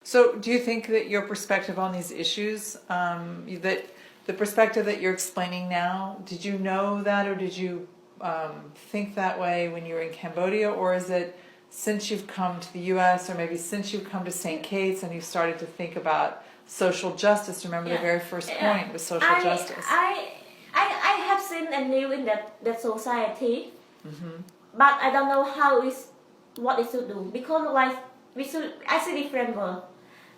So do you think that your perspective on these issues, that the perspective that you're explaining now, did you know that, or did you think that way when you were in Cambodia, or is it since you've come to the U.S. or maybe since you've come to St. Kitts and you've started to think about social justice? Remember the very first point was social justice. I have seen and live in that society, but I don't know what it should do, because like I see different world.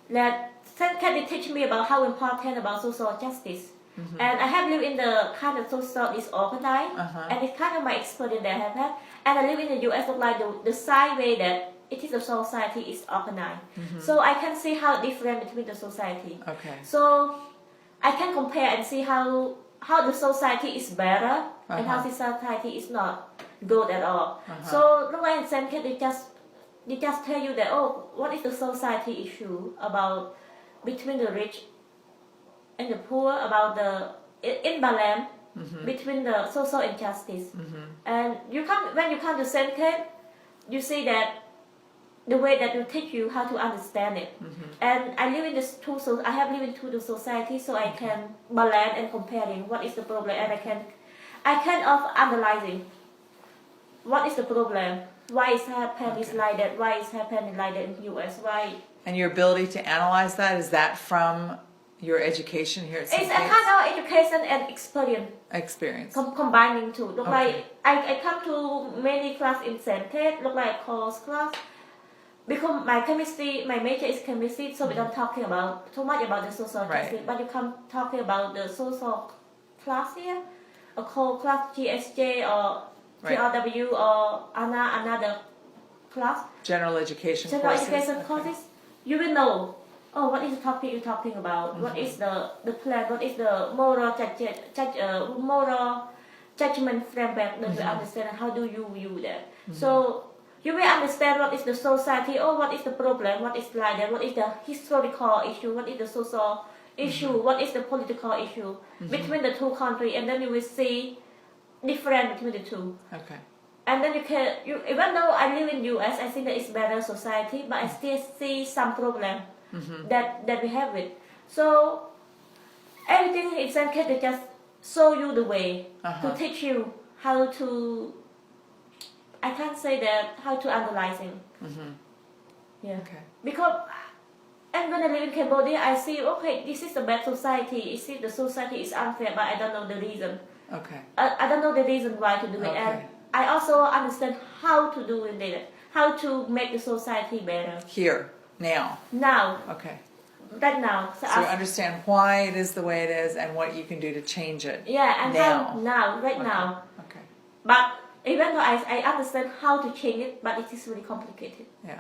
That St. Kitts teach me about how important about social justice. And I have lived in the kind of social disorganized, and it's kind of my experience that I have had. And I live in the US, like the side way that it is a society is organized. So I can see how different between the society. Okay. So I can compare and see how the society is better and how the society is not good at all. So look like in St. Kitts, they just tell you that, oh, what is the society issue about between the rich and the poor, about the imbalance between the social injustice. And when you come to St. Kitts, you see that the way that you teach you how to understand it. And I live in I have lived in two societies, so I can balance and comparing what is the problem, and I can of analyzing what is the problem, why is happening like that, why is happening like that in the US, why. And your ability to analyze that, is that from your education here at St. It's Kitts? a kind of education and Experience. Combining two. Look like I come to many class in St. Kitts, look like course class. Because my major is chemistry, so we don't talking about too much about the social justice, but you come talking about the social class here, a core class GSJ or TRW or another class. General education courses. You will know, oh, what is the topic you're talking about? What is the plan? What is the moral judgment framework that we understand? And how do you view that? So you will understand what is the society, or what is the problem, what is like that, what is the historical issue, what is the social issue, what is the political issue between the two countries, and then you will see difference between the two. Okay. And then even though I live in US, I think that it's better society, but I still see some problem that we have it. So everything in St. Kitts, they just show you the way to teach you how to. I can't say that how to analyzing. Yeah. Okay. Because and when I live in Cambodia, I see this is a bad society. I see the society is unfair, but I don't know the reason. Okay. I don't know the reason why to do it, and I also understand how to do it, how to make the society better. Here, now. Now. Okay. Right now. So you understand why it is the way it is and what you can do to change it. Yeah, and now. Now. Okay. But even though I understand how to change it, but it is really complicated. Yeah.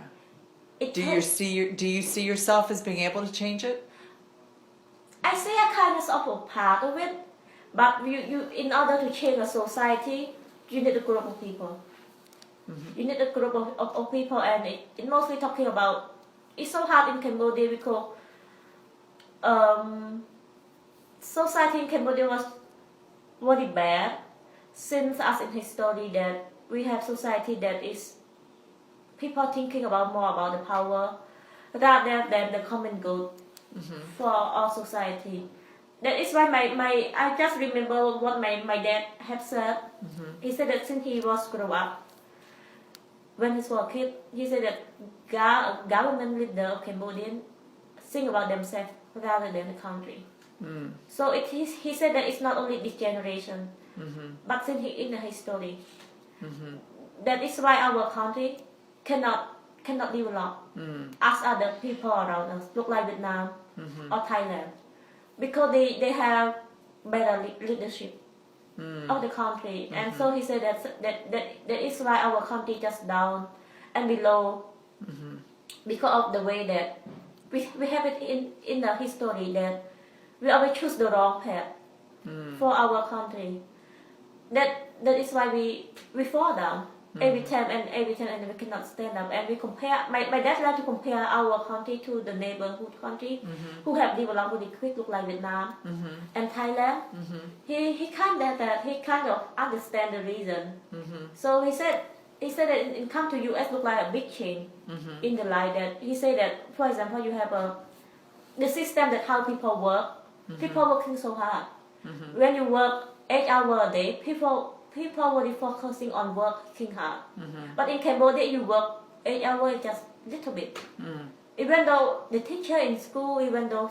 Do you see yourself as being able to change it? I see a kind of a part of it, but you in order to change a society, you need a group of people. You need a group of people, and it mostly talking about. It's so hard in Cambodia because society in Cambodia was very bad. Since us in history that we have society that is people thinking about more about the power rather than the common good for our society. That is why I just remember what my dad had said. He said that since he was grow up, when he was a kid, he said that government leader of Cambodian think about themselves rather than the country. So he said that it's not only this generation. But since in the history, that is why our country cannot develop as other people around us, look like Vietnam or Thailand, because they have better leadership of the country, and so he said that is why our country just down and below, because of the way that we have it in the history that we always choose the wrong path for our country. That is why we fall down every time and we cannot stand up, and we compare. My dad likes to compare our country to the neighborhood country who have developed really quick, look like Vietnam and Thailand. He kind of understand the reason. So he said he said that in come to US look like a big change in the life that he said that, for example, you have the system that how people work. People working so hard. When you work 8 hours a day, people really focusing on working hard. But in Cambodia, you work 8 hours just little bit. Even though the teacher in school, even though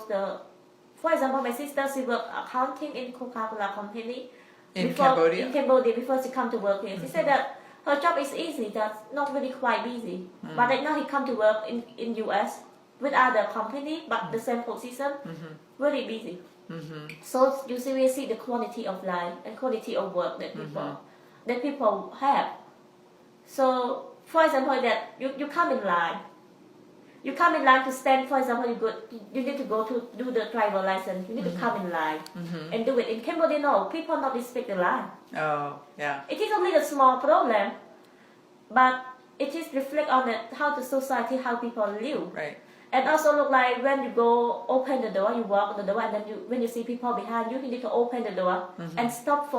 for example, my sister, she work accounting in Coca-Cola company. In Cambodia? In Cambodia, before she come to work here. She said that her job is easy, just not really quite busy. But right now he come to work in US with other company, but the same position, very busy. So you see, we see the quality of life and quality of work that people have. So, for example, that you come in line. You come in line to stand, for example, you need to go to do the driver license. You need to come in line and do it. In Cambodia, no, people not respect the line. Oh, yeah. It is only a small problem, but it is reflect on how the society, how people live. Right. And also look like when you go open the door, you walk the door, and then when you see people behind you, you need to open the door and stop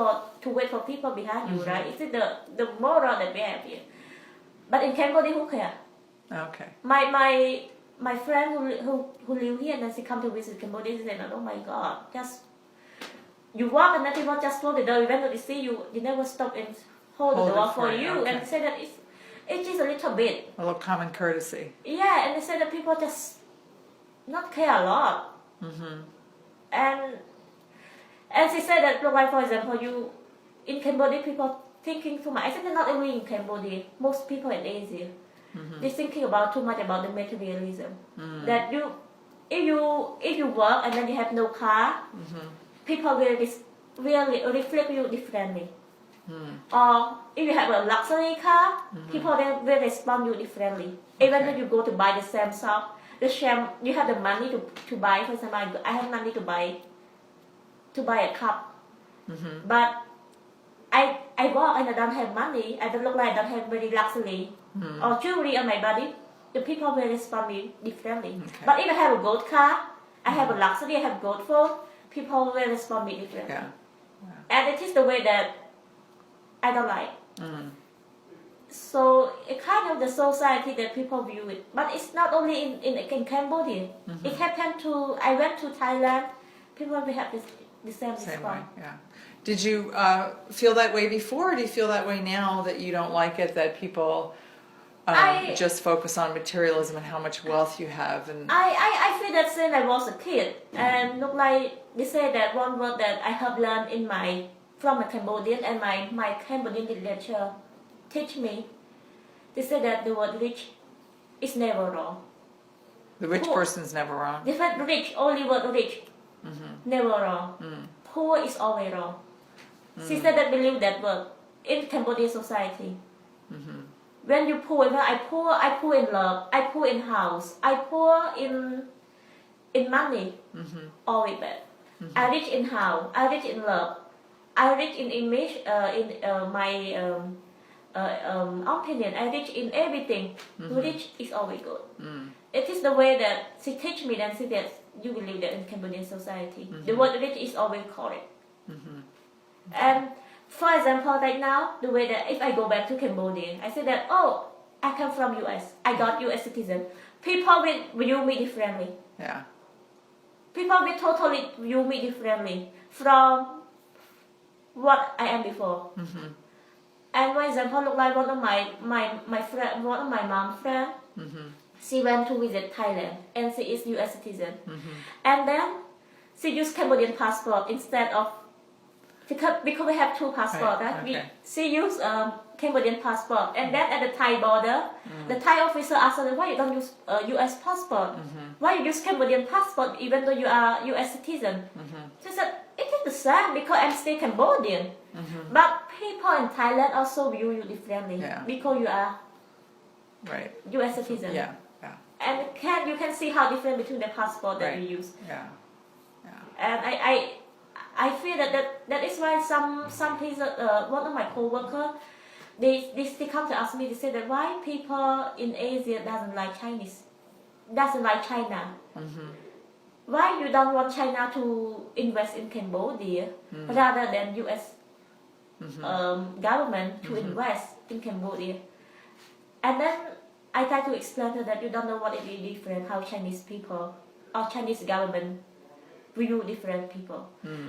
to wait for people behind you, right? It is the moral that we have here. But in Cambodia, who cares? Okay. My friend who live here and then she come to visit Cambodia, she said, oh my God, just you walk and then people just close the door. Even though they see you, they never stop and hold the door for you. Okay. And say that it is a little bit. A little common courtesy. Yeah, and they say that people just not care a lot. And she said that, like for example, in Cambodia, people thinking too much. I think not only in Cambodia, most people in Asia. They're thinking about too much about the materialism. That if you work and then you have no car, people will reflect you differently. Or if you have a luxury car, people will respond you differently. Even when you go to buy the same shop, you have the money to buy. For example, I have money to buy a cup, but I walk and I don't have money. I don't look like I don't have very luxury or jewelry on my body. The people will respond me differently. Okay. But if I have a gold car, I have a luxury, I have gold phone, people will respond me differently. Yeah. And it is the way that I don't like. So it kind of the society that people view it. But it's not only in Cambodia. It happened I went to Thailand, people will have the same Same way, response. yeah. Did you feel that way before, or do you feel that way now that you don't like it, that people just focus on materialism and how much wealth you have? And I feel that since I was a kid, and look like they say that one word that I have learned from a Cambodian and my Cambodian literature teach me. They say that the word rich is never wrong. the rich Poor. person's never wrong. Different rich, only word rich, never wrong. Poor is always wrong. Sister that believe that word in Cambodian society. When you poor, I poor in love, I poor in house, I poor in money, always bad. I rich in house, I rich in love, I rich in image, in my opinion, I rich in everything. Rich is always good. It is the way that she teach me, then she said, you believe that in Cambodian society, the word rich is always correct. And for example, right now, the way that if I go back to Cambodia, I say that, oh, I come from US, I got US citizen. People will view me differently. Yeah. People will totally view me differently from what I am before. And for example, look like one of my friend, one of my mom's friend, she went to visit Thailand and she is US citizen. And then she used Cambodian passport instead of, because we have two passports, right? Okay. She used Cambodian passport, and then at the Thai border, the Thai officer asked her, why you don't use US passport? Why you use Cambodian passport even though you are US citizen? She said, it is the same because I'm still Cambodian. But people in Thailand also view you differently because you are Right. US citizen. Yeah. Yeah. And you can see how different between the passport that you use. Yeah. And I feel that is why some people, one of my co-workers, they come to ask me, they say that why people in Asia doesn't like China. Why you don't want China to invest in Cambodia rather than US government to invest in Cambodia? And then I try to explain to her that you don't know what it is different, how Chinese people or Chinese government view different people.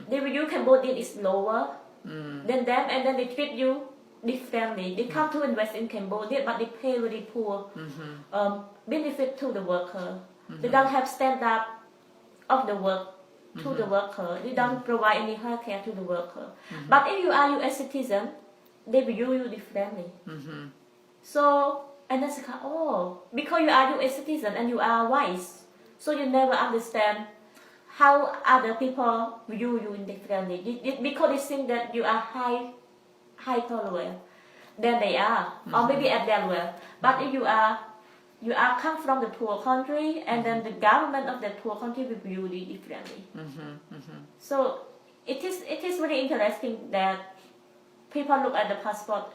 They view Cambodian is lower than them, and then they treat you differently. They come to invest in Cambodia, but they pay very poor benefit to the worker. They don't have standard of the work to the worker. They don't provide any health care to the worker. But if you are US citizen, they view you differently. So, and then say, oh, because you are US citizen and you are wise, so you never understand how other people view you differently. Because they think that you are hyper level than they are, or maybe at their level. But if you are come from the poor country, and then the government of that poor country will view you differently. So it is very interesting that people look at the passport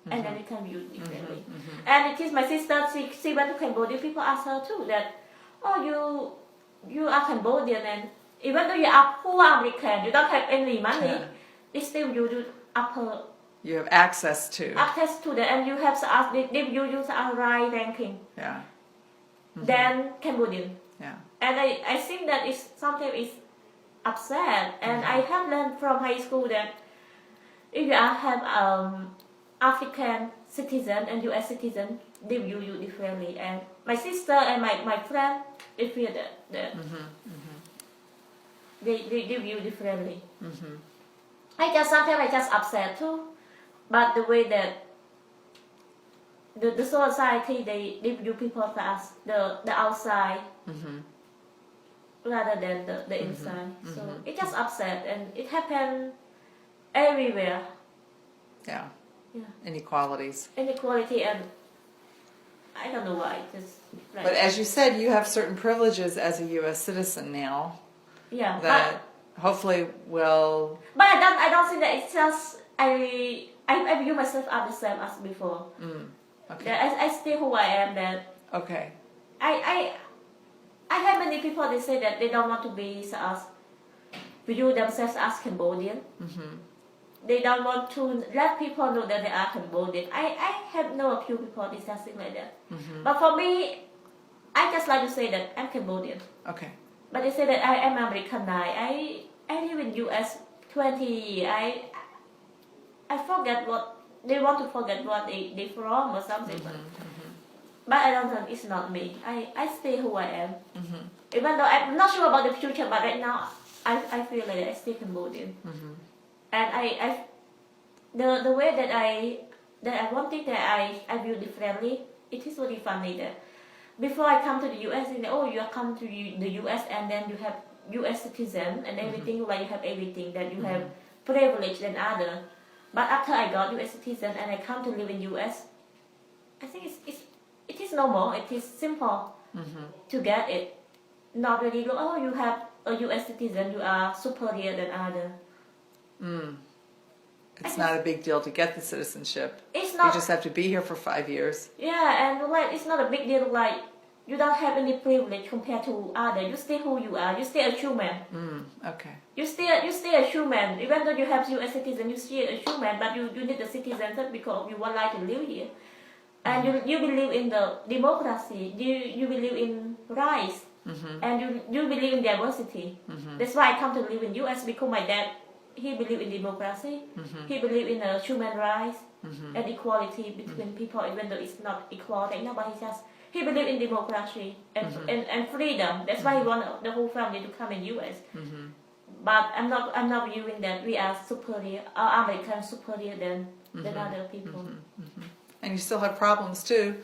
and then they can view it differently. And it is my sister, she went to Cambodia, people ask her too that, oh, you are Cambodian, and even though you are poor American, you don't have any money, they still view upper. You have access to. Access to that, and you have they view you as a right ranking. Yeah. Than Cambodian. Yeah. And I think that is sometimes is upset, and I have learned from high school that if you have African citizen and US citizen, they view you differently. And my sister and my friend, they feel that they view differently. Sometimes I just upset too, but the way that the society they view people as the outside rather than the inside. So it just upset, and it happened everywhere. Yeah. Yeah. Inequalities. Inequality, and I don't know why. Just like, But as you said, you have certain privileges as a U.S. citizen now yeah, that hopefully will. but I don't think that it's just I view myself as the same as before. Okay. That I still who I am. That Okay. I have many people they say that they don't want to be as view themselves as Cambodian. They don't want to let people know that they are Cambodian. I have known a few people discussing like that. But for me, I just like to say that I'm Cambodian. Okay. But they say that I am American now. I live in US 20 years. I forget what they want to forget what they from or something. But I don't think it's not me. I stay who I am. Even though I'm not sure about the future, but right now I feel like I stay Cambodian. And the way that I one thing that I view differently, it is very funny that before I come to the US, they say, oh, you come to the US and then you have US citizen and everything, like you have everything, that you have privilege than other. But after I got US citizen and I come to live in US, I think it is normal, it is simple to get it. Not really, oh, you have a US citizen, you are superior than other. It's not a big deal to get the citizenship. It's not. You just have to be here for 5 years. Yeah, and like it's not a big deal. Like you don't have any privilege compared to other. You stay who you are. You stay a human. Okay. You stay a human. Even though you have U.S. citizen, you stay a human. But you need the citizenship because you would like to live here, and you believe in the democracy. You believe in rights, and you believe in diversity. That's why I come to live in U.S. because my dad. He believed in democracy. He believed in human rights and equality between people, even though it's not equal right now. But he believed in democracy and freedom. That's why he wanted the whole family to come in U.S. But I'm not viewing that we are superior, or American superior than other people. And you still have problems too.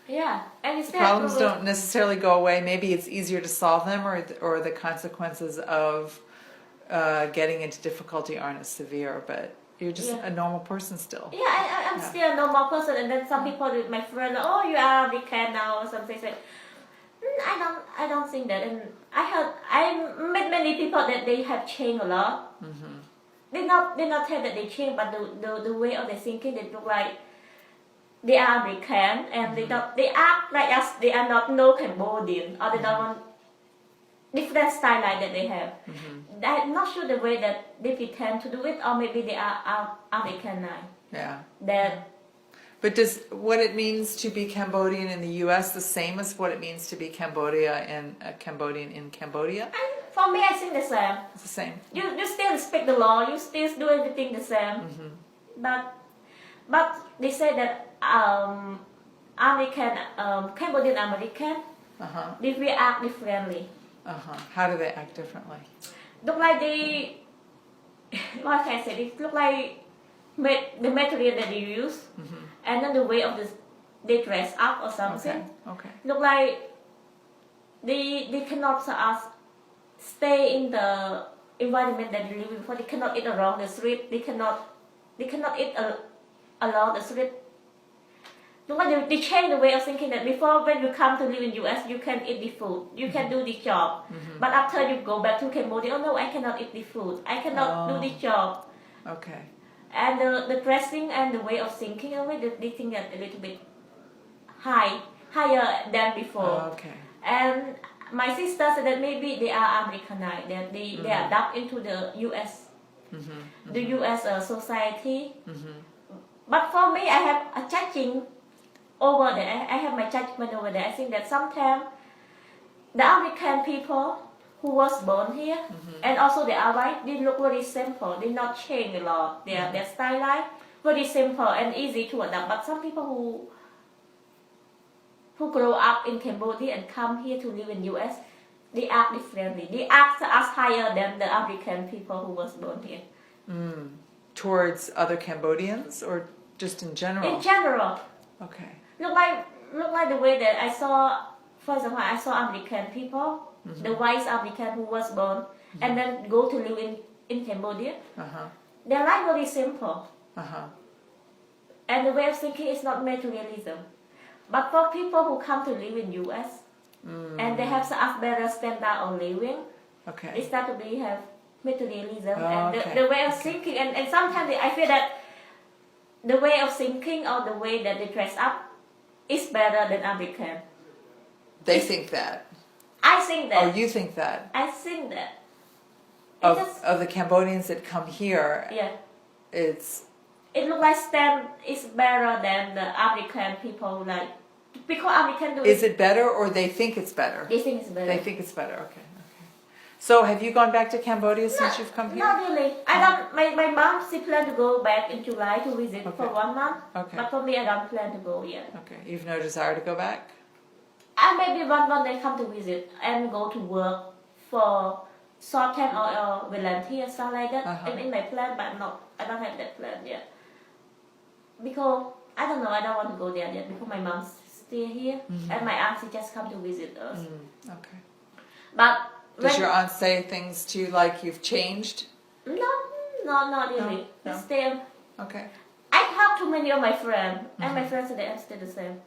Yeah, and it's Problems don't necessarily go away. Maybe it's easier to solve them, or the consequences of getting into difficulty aren't as severe, but you're just a normal person still. Yeah, I'm still a normal person, and then some people, my friend, oh, you are American now or something. Say, I don't think that. And I met many people that they have changed a lot. They not tell that they changed, but the way of their thinking, they look like they are American, and they act like us. They are not no Cambodian, or they don't want different style like that they have. I'm not sure the way that they pretend to do it, or maybe they are American now. Yeah. That. But does what it means to be Cambodian in the U.S. the same as what it means to be Cambodian in Cambodia? And for me, I think the same. It's the same. You still respect the law. You still do everything the same. But they say that Cambodian American, they react differently. How do they act differently? Look like they, what can I say? It look like the material that they use, and then the way of they dress up or something. Okay. Look like they cannot stay in the environment that they live in. For they cannot eat around the street. They cannot eat along the street. Look like they change the way of thinking that before when you come to live in US, you can eat the food, you can do the job. But after you go back to Cambodia, oh no, I cannot eat the food. I cannot do the job. Okay. And the dressing and the way of thinking of it, they think that a little bit higher than before. Okay. And my sister said that maybe they are Americanized, that they adapt into the US, the US society. But for me, I have a judging over there. I have my judgment over there. I think that sometimes the American people who was born here and also they are white, they look very simple. They not change a lot. Their style life very simple and easy to adapt. But some people who grow up in Cambodia and come here to live in US, they act differently. They act as higher than the African people who was born here. Towards other Cambodians or just in general? In general. Okay. Look like the way that I saw, for example, I saw American people, the white American who was born, and then go to live in Cambodia. Their life very simple. And the way of thinking is not materialism. But for people who come to live in US, and they have a better standard of living, they start to have materialism and the way of thinking. And sometimes I feel that the way of thinking or the way that they dress up is better than American. They think that. I think that. Oh, you think that? I think that. Of the Cambodians that come here, Yeah. It looks like STEM is better than the African people. Like because African do is it better or they think it's better? They think it's better. They think it's better. Okay. So have you gone back to Cambodia since you've come here? Not really. I don't. My mom she planned to go back in July to visit for 1 month. Okay. But for me, I don't plan to go yet. Okay. You've no desire to go back? And maybe one day come to visit and go to work for short time or volunteer stuff like that. It's in my plan, but I don't have that plan yet. Because I don't know. I don't want to go there yet because my mom's still here and my aunt she just come to visit us. Okay. But does your aunt say things to you like you've changed? No, not really. No. Still. Okay. I talk to many of my friends, and my friends say I'm still the same.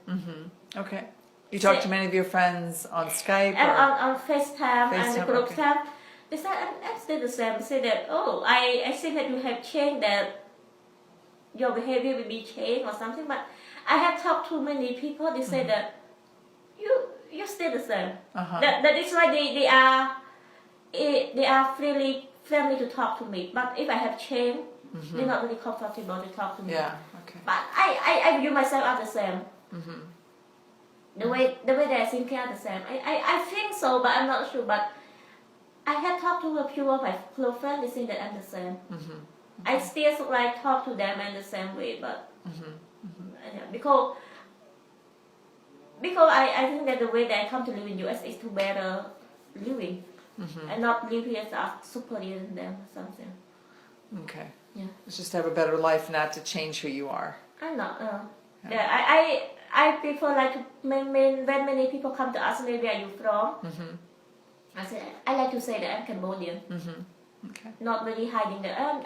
Okay. You talk to many of your friends on Skype and or on FaceTime and the group time. They say I'm still the same. They say that I think that you have changed, that your behavior will be changed or something. But I have talked to many people. They say that you're still the same. That is why they are freely friendly to talk to me. But if I have changed, they're not really comfortable to talk to me. Yeah. Okay. But I view myself as the same. The way they're thinking are the same. I think so, but I'm not sure. But I have talked to a few of my close friends. They think that I'm the same. I still like talk to them in the same way, but because I think that the way that I come to live in US is to better living and not live here as superior than them or something. Okay. Yeah. It's just to have a better life, not to change who you are. I'm not. Yeah. I prefer like when many people come to ask me where are you from. I say I like to say that I'm Cambodian. Okay. Not really hiding that I'm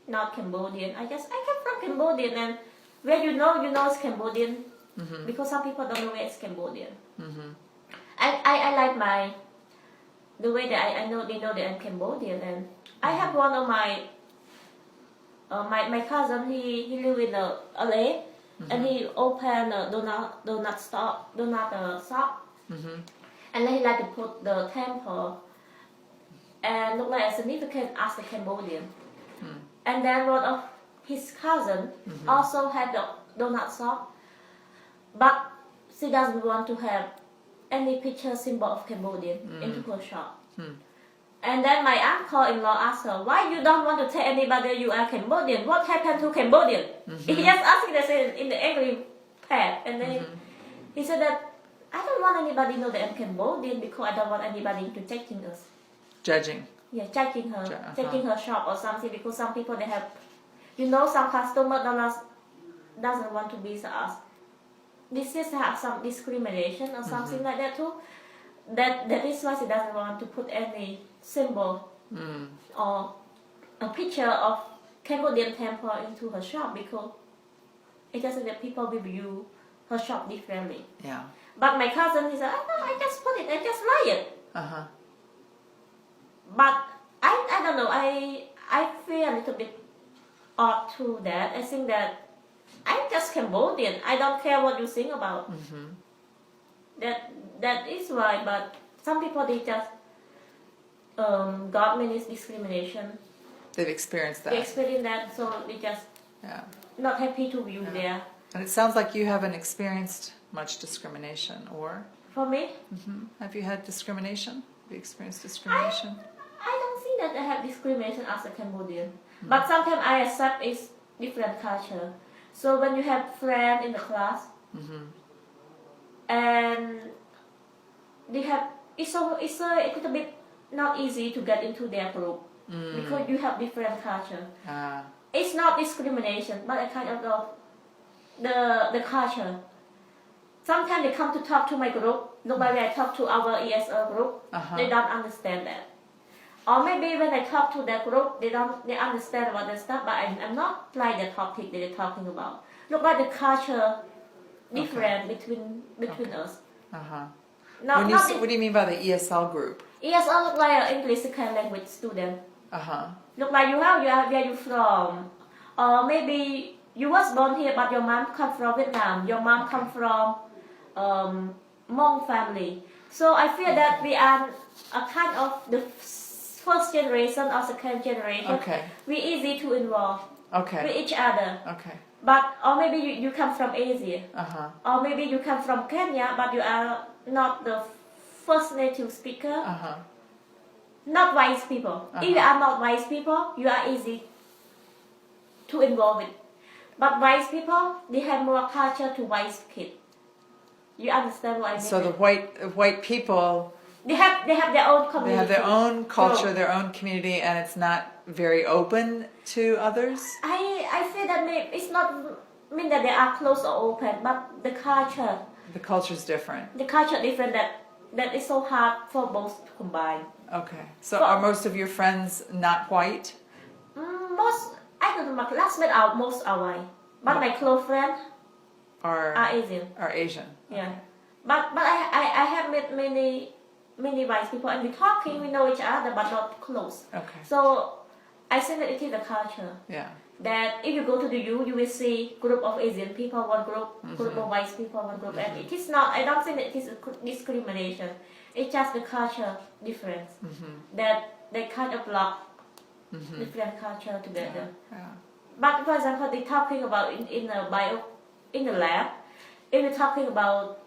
not Cambodian. I come from Cambodian, and where you know it's Cambodian because some people don't know where it's Cambodian. I like the way that I know they know that I'm Cambodian, and I have one of my cousin. He live in LA. And he opened a donut shop, and then he like to put the temple and look like a significant as a Cambodian. And then one of his cousin also had donut shop, but she doesn't want to have any picture symbol of Cambodian into her shop. And then my uncle-in-law asked her, why you don't want to tell anybody you are Cambodian? What happened to Cambodian? He just asked me that in the angry pad. And then he said that, I don't want anybody to know that I'm Cambodian because I don't want anybody rejecting us. Judging. Yeah, judging her, taking her shop or something, because some people they have, you know, some customer doesn't want to visit us. This is have some discrimination or something like that too. That is why she doesn't want to put any symbol or a picture of Cambodian temple into her shop, because it doesn't that people will view her shop differently. Yeah. But my cousin, he said, oh, no, I just put it, I just like it. Uh-huh. But I don't know, I feel a little bit odd to that. I think that I'm just Cambodian. I don't care what you think about. That is why, but some people they just got many discrimination. They've experienced They that. experience that, so they just Yeah. not happy to view there. And it sounds like you haven't experienced much discrimination, or For me, have you had discrimination? Have you experienced discrimination? I don't think that I have discrimination as a Cambodian. But sometimes I accept it's different culture. So when you have friends in the class, and they have, it's a little bit not easy to get into their group because you have different culture. It's not discrimination, but a kind of the culture. Sometimes they come to talk to my group. Nobody I talk to our ESL group. They don't understand that. Or maybe when I talk to that group, they understand about the stuff, but I'm not like the topic that they're talking about. Look like the culture different between us. What do you mean by the ESL group? ESL look like an English second language student. Look like where you from, or maybe you was born here, but your mom come from Vietnam. Your mom come from Hmong family. So I feel that we are a kind of the first generation or second generation. We easy to involve with each other. But or maybe you come from Asia, or maybe you come from Kenya, but you are not the first native speaker. Not wise people. If you are not wise people, you are easy to involve with. But wise people, they have more culture to wise kids. You understand what I mean? So the white people, they have their own community. they have their own culture, their own community, and it's not very open to others. I feel that it's not mean that they are closed or open, but the culture. The culture's different. The culture different that is so hard for both to combine. So are most of your friends not white? I don't know, my classmates are most are white, but my close friends are Asian. Yeah, but I have met many white people, and we talking, we know each other, but not close. So I think that it is the culture. That if you go to the U, you will see group of Asian people, one group of white people, one group, and it is not. I don't think that it is a discrimination. It's just the culture difference that they kind of block different culture together. But for example, they talking about in the lab, if we're talking about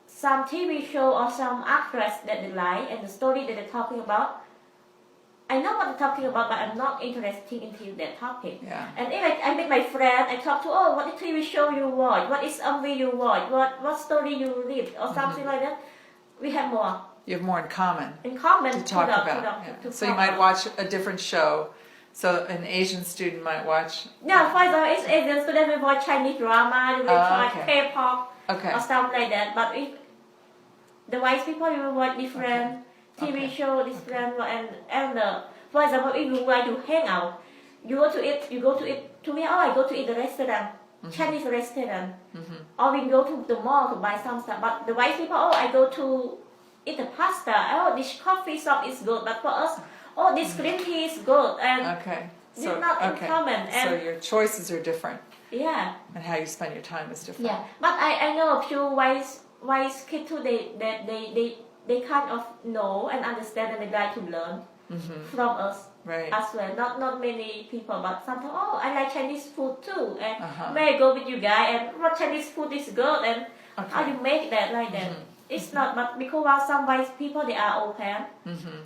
some TV show or some actress that they like and the story that they're talking about, I know what they're talking about, but I'm not interested into that topic. And if I meet my friend, I talk to, what TV show you watch, what is MV you watch, what story you read, or something like that. We have more. You have more in common. To talk about. So you might watch a different show. So an Asian student might watch. Yeah, for example, it's Asian student will watch Chinese drama, they will watch K-pop, or something like that. But if the white people, you will watch different TV show, different and for example, if you like to hang out, you go to eat. To me, I go to eat the restaurant, Chinese restaurant, or we go to the mall to buy some stuff. But the white people, I go to eat the pasta. This coffee shop is good, but for us, this green tea is good, and so not in common. And so your choices are different. Yeah. And how you spend your time is different. Yeah, but I know a few wise kids too. They kind of know and understand, and they like to learn. from us Right. as well. Not many people, but sometimes, oh, I like Chinese food too, and Uh-huh. may I go with you guys, and what Chinese food is good, and how Okay. you make that like that. It's not, but because while some white people, they are open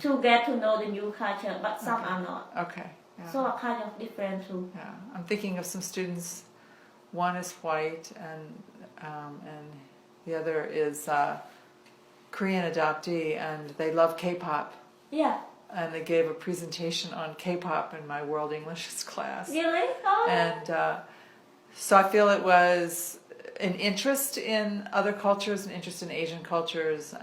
to get to know the new culture, but some are not. Okay. Yeah. So are kind of different too. Yeah. I'm thinking of some students. One is white, and the other is Korean adoptee, and they love K-pop. Yeah. And they gave a presentation on K-pop in my world English class. Really? Oh. And so I feel it was an interest in other cultures, an interest in Asian cultures,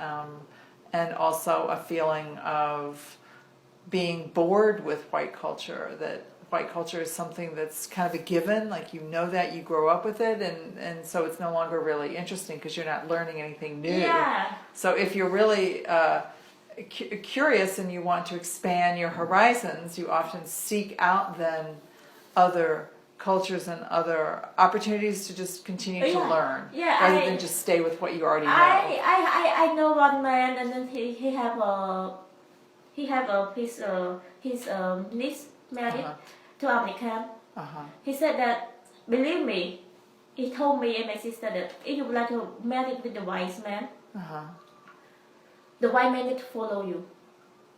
and also a feeling of being bored with white culture, that white culture is something that's kind of a given, like you know that, you grow up with it, and so it's no longer really interesting because you're not learning anything new. Yeah. So if you're really curious and you want to expand your horizons, you often seek out then other cultures and other opportunities to just continue to learn, rather than just stay with what you already know. I know one man, and then he have his niece married to American. He said that, believe me, he told me and my sister that if you would like to marry with the wise man, the white man need to follow you,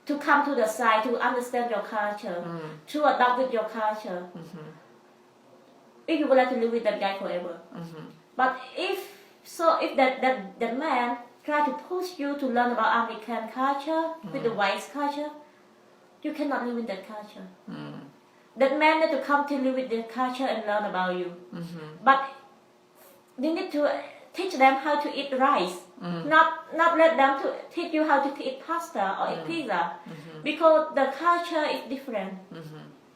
to come to the side, to understand your culture, to adopt with your culture. If you would like to live with that guy forever. But if that man try to push you to learn about American culture with the white culture, you cannot live in that culture. That man need to come to live with the culture and learn about you. But you need to teach them how to eat rice, not let them to teach you how to eat pasta or eat pizza, because the culture is different.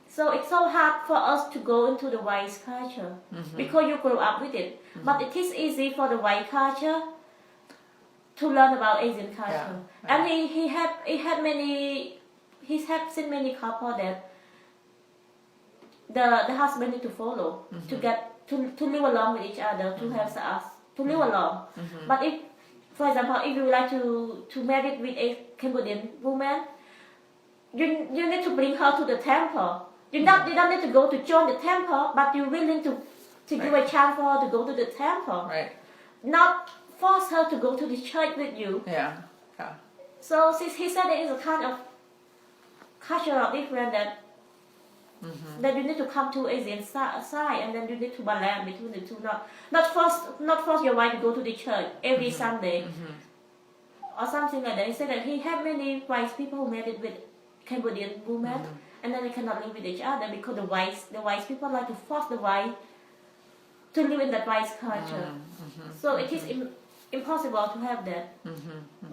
So it's so hard for us to go into the white culture because you grew up with it. But it is easy for the white culture to learn about Asian culture. And he had seen many couple that the husband need to follow to get to live along with each other, to have us to live along. But if, for example, if you would like to marry with a Cambodian woman, you need to bring her to the temple. You don't need to go to join the temple, but you're willing to give a chance for her to go to the temple. Right. Not force her to go to the church with you. Yeah. So he said there is a kind of cultural difference that you need to come to Asian side, and then you need to balance between the two. Not force your wife to go to the church every Sunday or something like that. He said that he had many white people who married with Cambodian women, and then they cannot live with each other because the white people like to force the white to live in that white culture. So it is impossible to have that.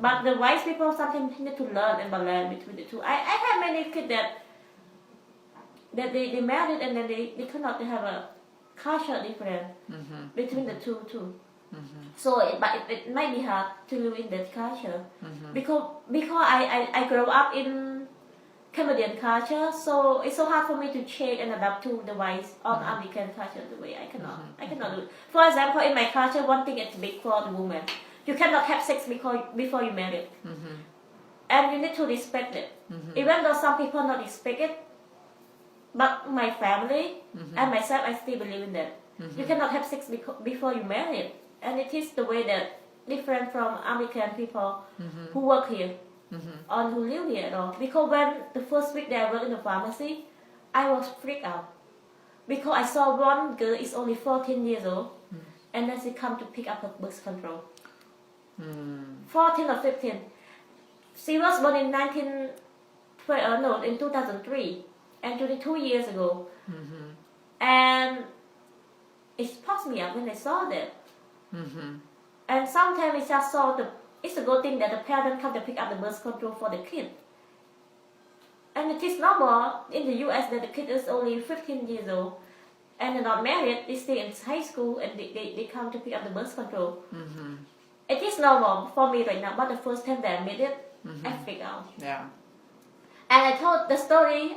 But the white people sometimes need to learn and balance between the two. I have many kids that they married and then they cannot have a culture difference between the two too. So it might be hard to live in that culture because I grew up in Cambodian culture, so it's so hard for me to change and adapt to the white or American culture the way I cannot do it. For example, in my culture, one thing is big for the woman: you cannot have sex before you marry, and you need to respect it. Even though some people not respect it, but my family and myself, I still believe in that. You cannot have sex before you marry, and it is the way that different from American people who work here. Or who live here at all. Because when the first week that I worked in the pharmacy, I was freaked out. Because I saw one girl is only 14 years old, and then she come to pick up her birth control. 14 or 15. She was born in 2003, and 22 years ago. And it sparked me up when I saw that. And sometimes I just saw it's a good thing that the parents come to pick up the birth control for the kid. And it is normal in the US that the kid is only 15 years old and they're not married, they stay in high school and they come to pick up the birth control. It is normal for me right now, but the first time that I made it, I freaked out. Yeah. And I told the story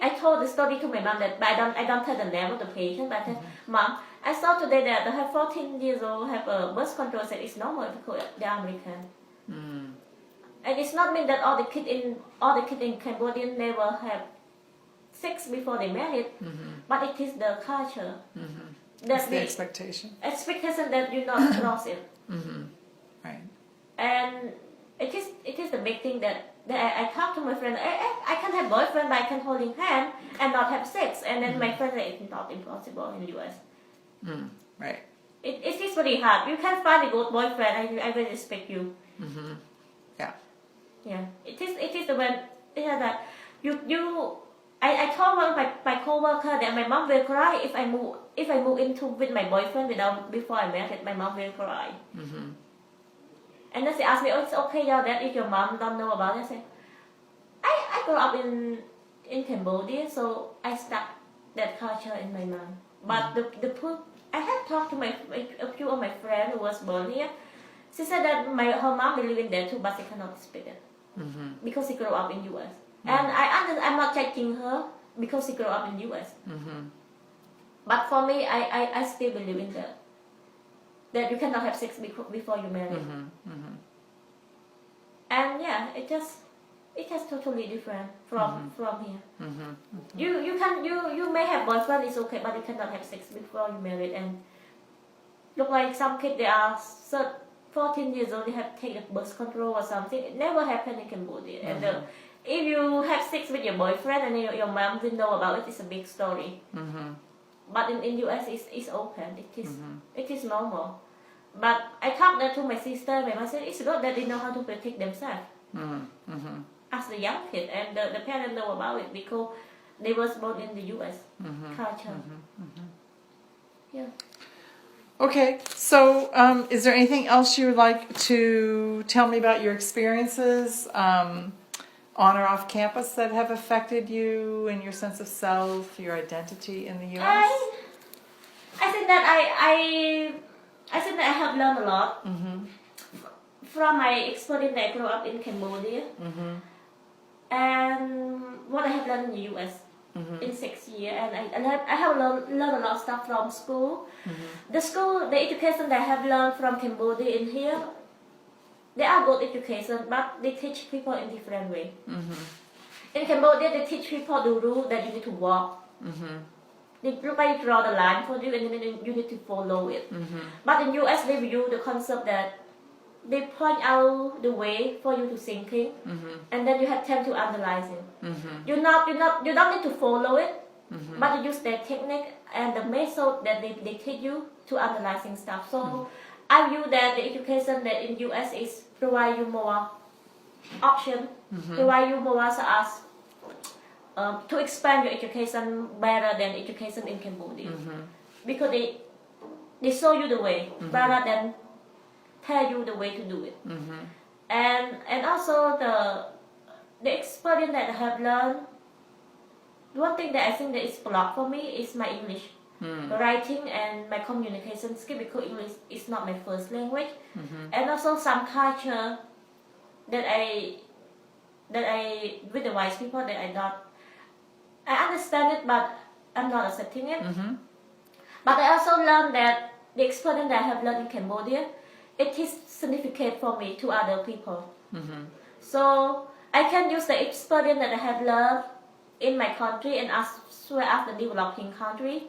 to my mom, but I don't tell the name of the patient, but I tell, Mom, I saw today that the 14 years old have a birth control, said it's normal because they're American. And it's not mean that all the kids in Cambodia never have sex before they married, but it is the culture. That's the expectation. Expectation that you not cross it. Right. And it is the big thing that I talk to my friend. I can have boyfriend, but I can hold in hand and not have sex. And then my friend said it's not impossible in the US. Right. It is very hard. You can find a good boyfriend. I will respect you. Yeah. Yeah. It is the when that I told one of my coworker that my mom will cry if I move into with my boyfriend before I married. My mom will cry. And then she asked me, "Oh, it's okay, yeah, that if your mom don't know about it." I said, "I grew up in Cambodia, so I stuck that culture in my mind." But I have talked to a few of my friends who was born here. She said that her mom believe in that too, but she cannot speak it because she grew up in US. And I'm not judging her because she grew up in US. But for me, I still believe in that you cannot have sex before you marry. And yeah, it just totally different from here. You may have boyfriend, it's okay, but you cannot have sex before you married. And look like some kids, they are 14 years old, they have taken birth control or something. It never happened in Cambodia. And if you have sex with your boyfriend and your mom didn't know about it, it's a big story. But in US, it's open. It is normal. But I talked that to my sister. My mom said it's good that they know how to protect themselves as the young kid, and the parents know about it because they was born in the US culture. Yeah. Okay, so is there anything else you would like to tell me about your experiences on or off campus that have affected you and your sense of self, your identity in the US? I think that I think that I have learned a lot from my experience that I grew up in Cambodia and what I have learned in the US in 6 years. And I have learned a lot of stuff from school. The education that I have learned from Cambodia in here, they are good education, but they teach people in different way. In Cambodia, they teach people the rule that you need to walk. They draw the line for you, and then you need to follow it. But in US, they use the concept that they point out the way for you to thinking, and then you have time to analyze it. You don't need to follow it, but you use their technique and the method that they teach you to analyzing stuff. So I view that the education that in US is provide you more option, provide you more as to expand your education better than education in Cambodia, because they show you the way rather than tell you the way to do it. And also the experience that I have learned, one thing that I think that is blocked for me is my English writing and my communication skill, because English is not my first language. And also some culture that I with the white people that I understand it, but I'm not accepting it. But I also learned that the experience that I have learned in Cambodia, it is significant for me to other people. So I can use the experience that I have learned in my country and as well as the developing country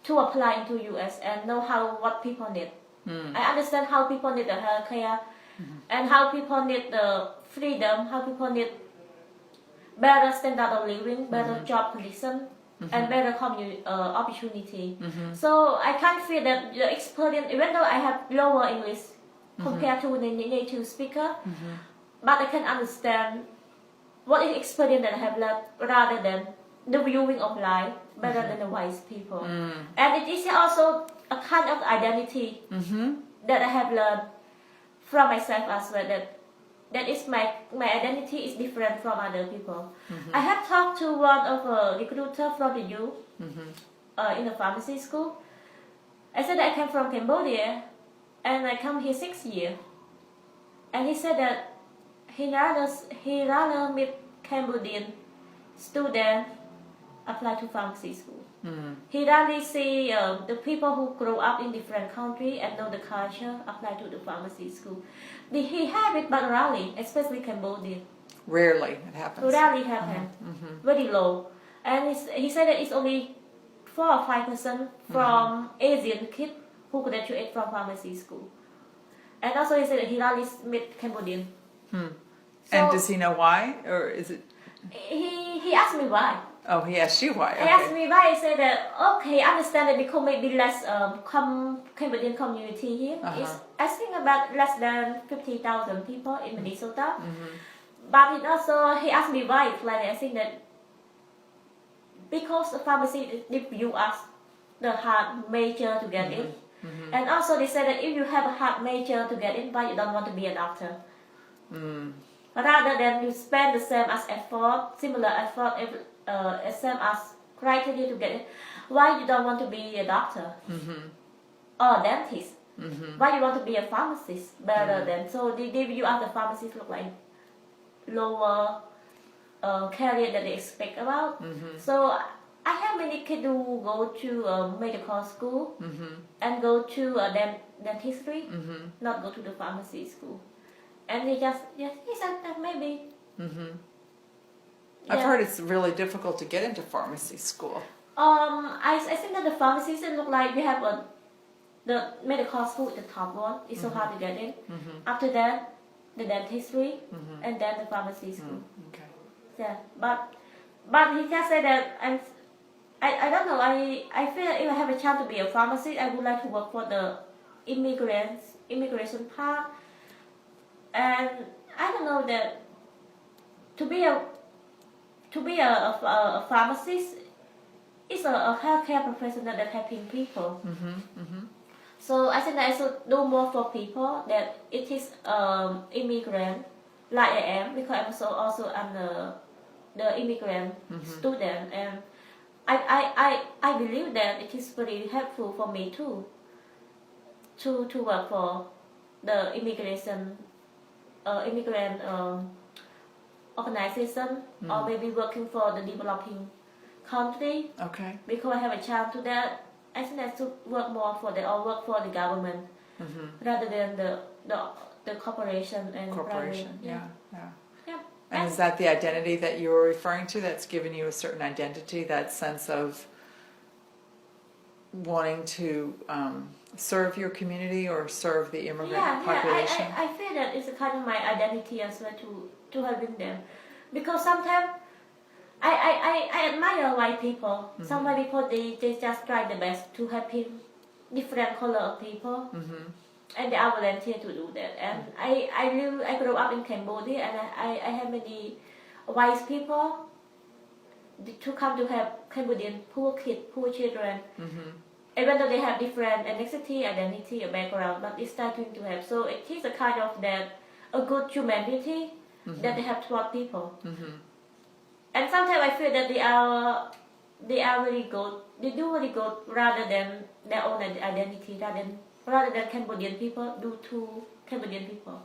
to apply into US and know what people need. I understand how people need the healthcare and how people need the freedom, how people need better standard of living, better job position, and better opportunity. So I can feel that the experience, even though I have lower English compared to the native speaker, but I can understand what is experience that I have learned rather than the viewing of life better than the white people. And it is also a kind of identity that I have learned from myself as well, that is my identity is different from other people. I have talked to one of a recruiter from the U in the pharmacy school. I said that I came from Cambodia and I come here 6 years. And he said that he rather meet Cambodian student apply to pharmacy school. He rarely see the people who grow up in different country and know the culture apply to the pharmacy school. He have it, but rarely, especially Cambodia. Rarely it happens. Rarely happen. Very low. And he said that it's only 4 or 5% from Asian kids who graduate from pharmacy school. And also he said that he rarely meet Cambodian. And So- does he know why, or is it? He asked me why. Oh, he asked you why. He asked Okay. me why. He said that okay, I understand that because maybe less Cambodian community here. It's I think about less than 50,000 people in Minnesota. But it also he asked me why. Like I think that because the pharmacy give you us the hard major to get in, and also they said that if you have a hard major to get in, why you don't want to be a doctor? Rather than you spend the same as effort, similar effort, same as criteria to get in, why you don't want to be a doctor or a dentist? Why you want to be a pharmacist better than? So they give you as the pharmacist look like lower career that they expect about. So I have many kids who go to medical school and go to dentistry, not go to the pharmacy school. And he said that maybe. I've Yeah. heard it's really difficult to get into pharmacy school. I think that the pharmacists look like we have the medical school is the top one. It's so hard to get in. After that, the dentistry, and then the pharmacy school. Okay. Yeah, but he just said that I don't know. I feel that if I have a chance to be a pharmacist, I would like to work for the immigration part. And I don't know that to be a pharmacist is a healthcare professional that helping people. So I think that I should do more for people that it is immigrant like I am, because I'm the immigrant student, and I believe that it is very helpful for me too to work for the immigrant organization, or maybe working for the developing country, Okay. because I have a chance to that. I think I should work more for work for the government rather than the corporation and Corporation. private. Yeah. Yeah. And is that the identity that you were referring to? That's given you a certain identity, that sense of wanting to serve your community or serve the immigrant population? I feel that it's a kind of my identity as well to have been there, because sometimes I admire white people. Some white people they just try the best to help different color of people, and they are volunteer to do that. And I grew up in Cambodia, and I have many white people to come to have Cambodian poor children. Even though they have different ethnicity, identity, or background, but it's starting to have. So it is a kind of a good humanity that they have toward people. And sometimes I feel that they are very good. They do very good rather than their own identity, rather than Cambodian people do to Cambodian people.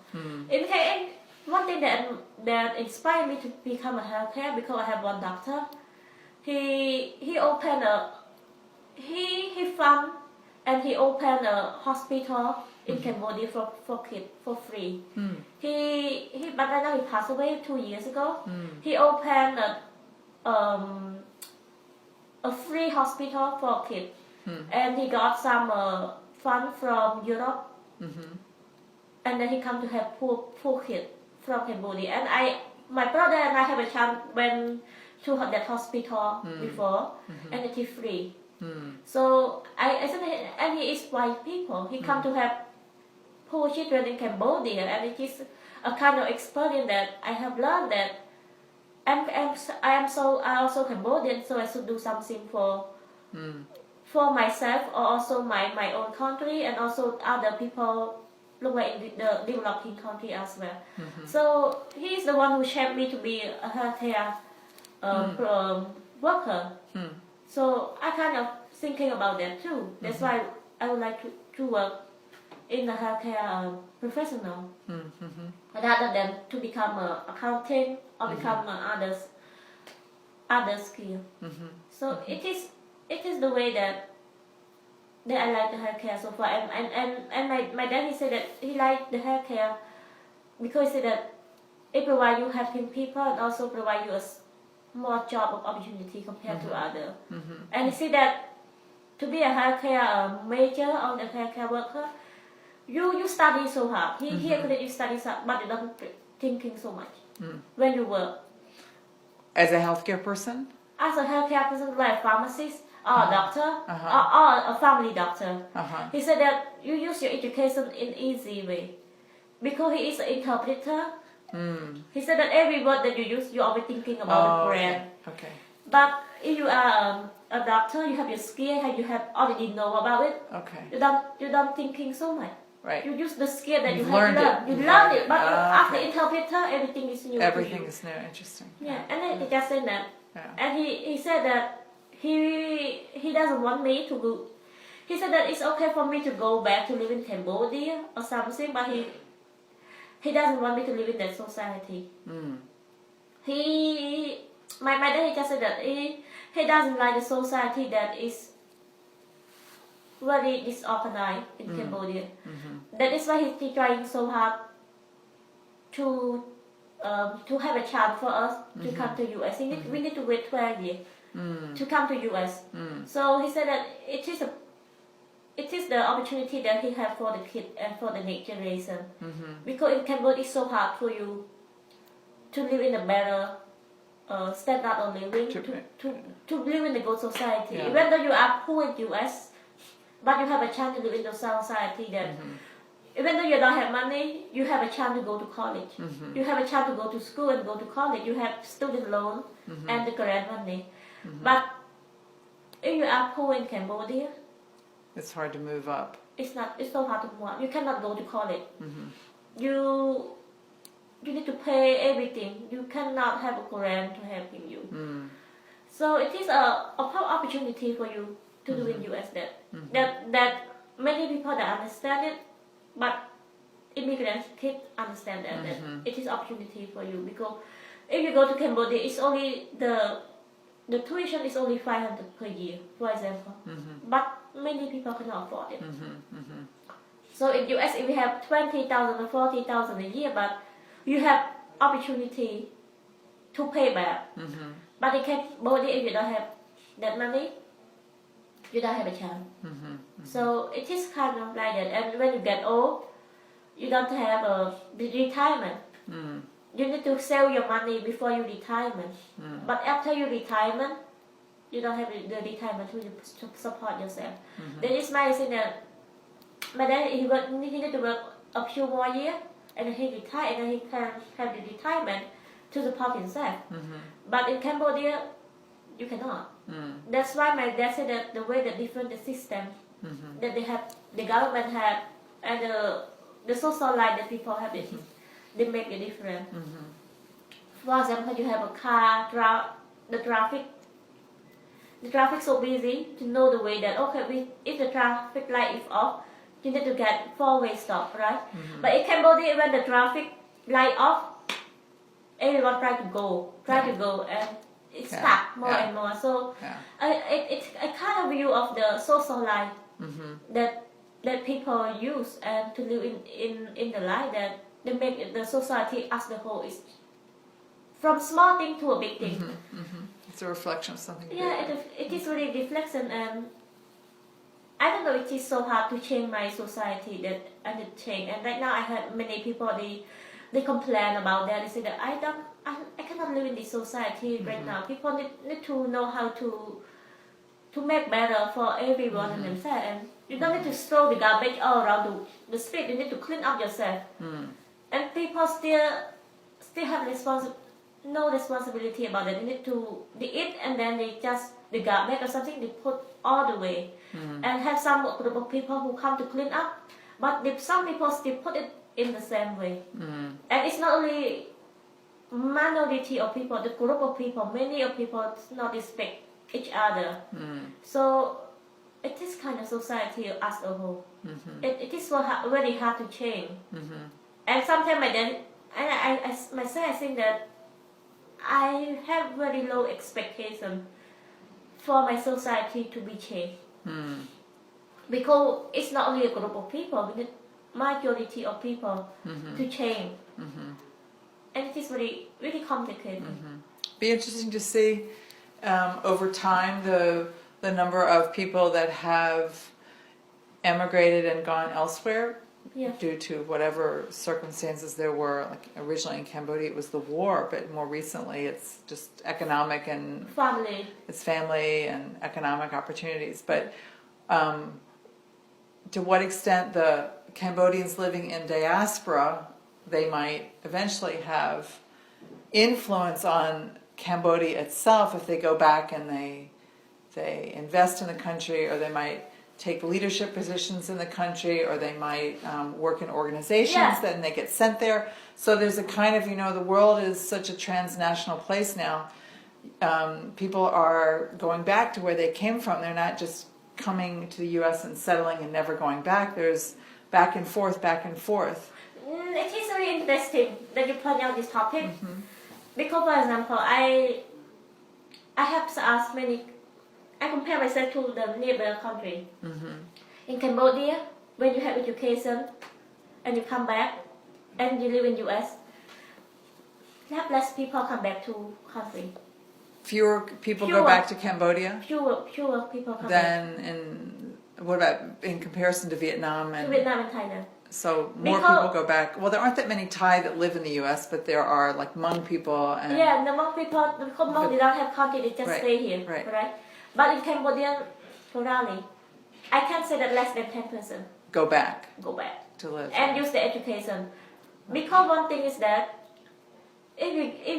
In fact, one thing that inspired me to become a healthcare, because I have one doctor. He opened he fund and he opened a hospital in Cambodia for kids for free. But right now he passed away 2 years ago. He opened a free hospital for kids, and he got some fund from Europe, and then he come to have poor kids from Cambodia. And my brother and I have a chance went to that hospital before, and it is free. So I said, and he is white people. He come to have poor children in Cambodia, and it is a kind of experience that I have learned that I am also Cambodian, so I should do something for myself, or also my own country, and also other people look like in the developing country as well. So he is the one who shaped me to be a healthcare worker. So I kind of thinking about that too. That's why I would like to work in a healthcare professional, rather than to become an accountant or become other skill. So it is it is the way that I like the hair care so far. And my dad, he said that he liked the hair care because he said that it provide you helping people and also provide you a more job opportunity compared to other. And he said that to be a hair care major or a hair care worker, you study so hard. He agreed that you study so hard, but you don't thinking so much when you work. As a healthcare person? As a healthcare person, like a pharmacist or a doctor or a family doctor, he said that you use your education in easy way. Because he is an interpreter, he said that every word that you use, you're always thinking about the brand. Okay. But if you are a doctor, you have your skill, you have already know about it. Okay. You don't thinking so much. Right. You use the skill that You've you have learned it. learned. You You've learned learned it, but it. as the Okay. interpreter, everything is new. Everything to you. is new. Interesting. Yeah, and then he just said that, Yeah. and he said that he doesn't want me to go. He said that it's okay for me to go back to live in Cambodia or something, but he doesn't want me to live in that society. My dad, he just said that he doesn't like the society that is very disorganized in Cambodia. That is why he's trying so hard to have a chance for us to come to US. We need to wait 12 years to come to US. So he said that it is the opportunity that he have for the kid and for the next generation. Because in Cambodia it's so hard for you to live in a better standard of living, to live in a good society. Yeah. Even though you are poor in US, but you have a chance to live in the society that even though you don't have money, you have a chance to go to college. You have a chance to go to school and go to college. You have student loan and the grant money. But if you are poor in Cambodia, It's hard to move up. it's so hard to move on. You cannot go to college. You need to pay everything. You cannot have a grant to helping you. So it is a opportunity for you to do in US that many people that understand it, but immigrants can't understand that it is opportunity for you. Because if you go to Cambodia, it's only the tuition is only 500 per year, for example. But many people cannot afford it. So in US, if we have 20,000 or 40,000 a year, but you have opportunity to pay back. But in Cambodia, if you don't have that money, you don't have a chance. So it is kind of like that. And when you get old, you don't have a retirement. You need to save your money before your retirement. But after your retirement, you don't have the retirement to support yourself. That is my thing that my dad, he needed to work a few more years and then he retired and then he can have the retirement to support himself. But in Cambodia, you cannot. That's why my dad said that the way that different the system that they have, the government have, and the social life that people have, they make a difference. For example, you have a car, the traffic so busy to know the way that if the traffic light is off, you need to get four-way stop, right? But in Cambodia, when the traffic light off, everyone try to go, and it's stuck more and more. So it's a kind of view of the social life that people use and to live in the life that they make the society as the whole is from small thing to a big thing. It's a reflection of something Yeah, bigger. it is really reflection, and I don't know, it is so hard to change my society that I need to change. And right now I have many people, they complain about that. They say that I cannot live in this society right now. People need to know how to make better for everyone and themselves. And you don't need to throw the garbage all around the street. You need to clean up yourself. And people still have no responsibility about it. They need to eat and then they just the garbage or something they put all the way. And have some group of people who come to clean up, but some people still put it in the same way. And it's not only minority of people, the group of people, many of people not respect each other. So it is kind of society as a whole. It is very hard to change. And sometimes I myself think that I have very low expectation for my society to be changed. Because it's not only a group of people, we need majority of people to change. And it is very, really complicated. Be interesting to see over time the number of people that have emigrated and gone elsewhere Yeah. due to whatever circumstances there were. Like originally in Cambodia it was the war, but more recently it's just economic and Family. it's family and economic opportunities. But to what extent the Cambodians living in diaspora, they might eventually have influence on Cambodia itself if they go back and they invest in the country, or they might take leadership positions in the country, or they might work in organizations, Yeah. then they get sent there. So there's a kind of, the world is such a transnational place now. People are going back to where they came from. They're not just coming to the U.S. and settling and never going back. There's back and forth, back and forth. It is very interesting that you point out this topic. Because, for example, I have asked many. I compare myself to the neighbor country. In Cambodia, when you have education and you come back and you live in US, have less people come back to country. Fewer people go Fewer. back to Cambodia Fewer people come back than what about in comparison to Vietnam to and Vietnam and Thailand. so more Because- people go back. Well, there aren't that many Thai that live in the U.S., but there are like Hmong people and Yeah, the Hmong people, because Hmong they don't have country, they just Right, stay here, right. But in Cambodia, totally, I can say that less than 10% go back go back to live. and use the education. Because one thing is that if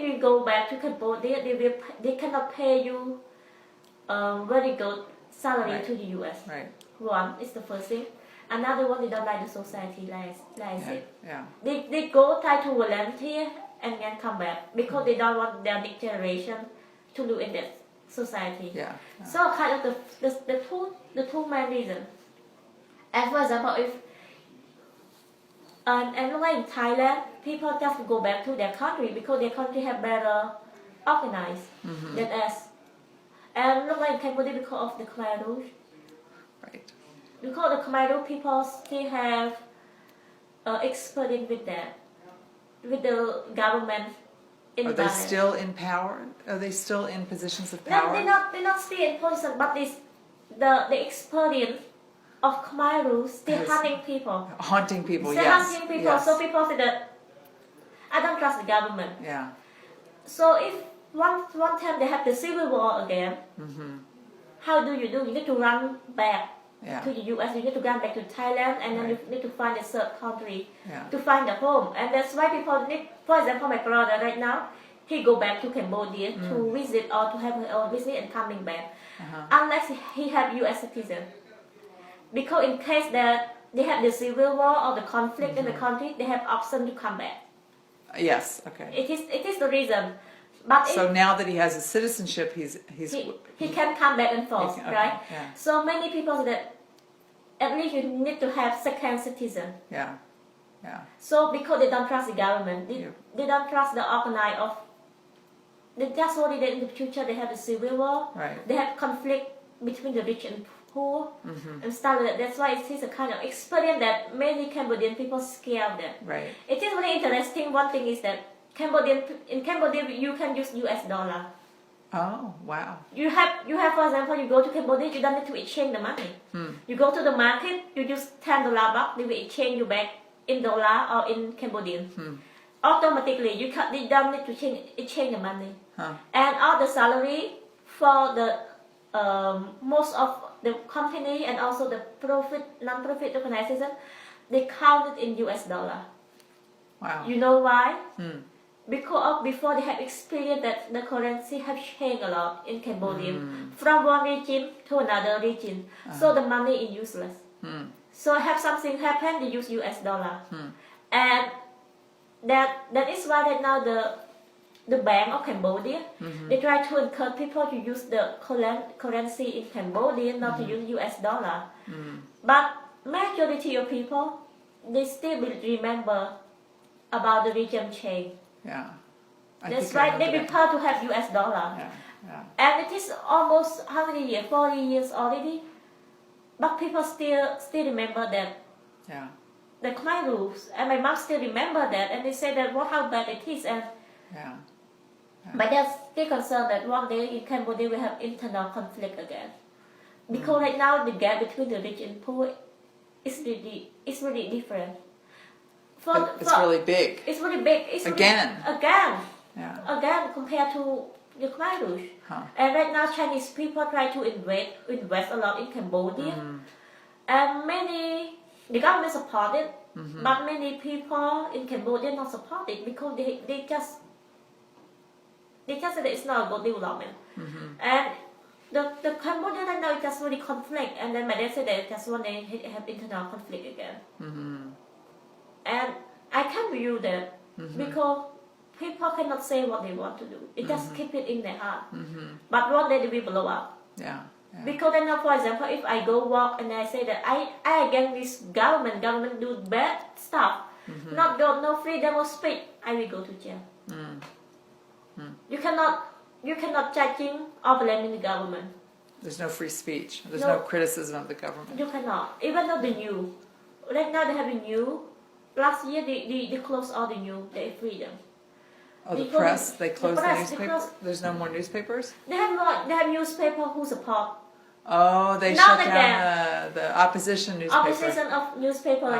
you go back to Cambodia, they cannot pay you very good salary Right. to the US. Right. One is the first thing. Another one, they don't like the society like Yeah. it. Yeah. They go try to volunteer and then come back because they don't want their next generation to live in that society. Yeah. So kind of the two main reasons. And for example, if and like in Thailand, people just go back to their country because their country have better organized than us. And look like in Cambodia because of the Khmer Rouge. Right. Because the Khmer Rouge people still have experience with that, with the government in Are they Thailand. still in power? Are they still in positions of No, power? they're not still in position, but this the experience of Khmer Rouge still Yes. hunting people. Haunting people. Still Yes. hunting people. Yes. So people say that I don't trust the government. Yeah. So if one time they have the civil war again, how do? You need to run back Yeah. to the US. You need to run back to Thailand, and then Right. you need to find a third country Yeah. to find a home. And that's why people need. For example, my brother right now, he go back to Cambodia to visit or to have his own business and coming back, unless he have US citizen. Because in case that they have the civil war or the conflict in the country, they have option to come back. Yes. Okay. It is the reason. But So now that he has a citizenship, he's he can come back and forth, Okay, right? yeah. So many people say that at least you need to have second citizen. yeah. Yeah. So because they don't trust the government, Yeah. they don't trust the organize of. They just worry that in the future they have a civil war. Right. They have conflict between the rich and poor and stuff like that. That's why it is a kind of experience that many Cambodian people scare of them. Right. It is very interesting. One thing is that in Cambodia you can use US dollar. Oh wow. You have for example, you go to Cambodia, you don't need to exchange the money. You go to the market, you use $10 buck, they will exchange you back in dollar or in Cambodian. Automatically, you don't need to exchange the money. Huh. And all the salary for the most of the company and also the non-profit organization, they count it in US dollar. Wow. You know why? Because before they have experienced that the currency have changed a lot in Cambodia from one region to another region. So the money is useless. So have something happen, they use US dollar. And that is why right now the Bank of Cambodia, they try to encourage people to use the currency in Cambodia, not to use US dollar. But majority of people, they still will remember about the regime change. Yeah. I That's think I right. They remember prefer to have US dollar. that. Yeah. And it is almost how many years? 40 years already. But people still remember that Yeah. the Khmer rules, and my mom still remember that, and they say that how bad it is, and Yeah. but they're still concerned that one day in Cambodia we have internal conflict again, because right now the gap between the rich and poor is really different. It's really big. It's really big. It's Again. Yeah. Again compared to the Khmer Rouge. Huh. And right now Chinese people try to invest a lot in Cambodia, and the government support it, but many people in Cambodia not support it because they just say that it's not a good development. And the Cambodia right now is just really conflict, and then my dad said that just one day have internal conflict again. And I can view that because people cannot say what they want to do. They just keep it in their heart. But one day they will blow up. Yeah. Yeah. Because then now, for example, if I go walk and I say that I against this government do bad stuff, no freedom of speech, I will go to jail. You cannot judging or blaming the government. There's no free speech. There's No. no criticism of the government. You cannot. Even though the news, right now they have the news. Last year they closed all the news. They freedom. Oh, the Because press? They the closed the press, newspaper? because- There's no more newspapers? They have newspaper who support Oh, they Not shut again. down the opposition newspaper. opposition of newspaper.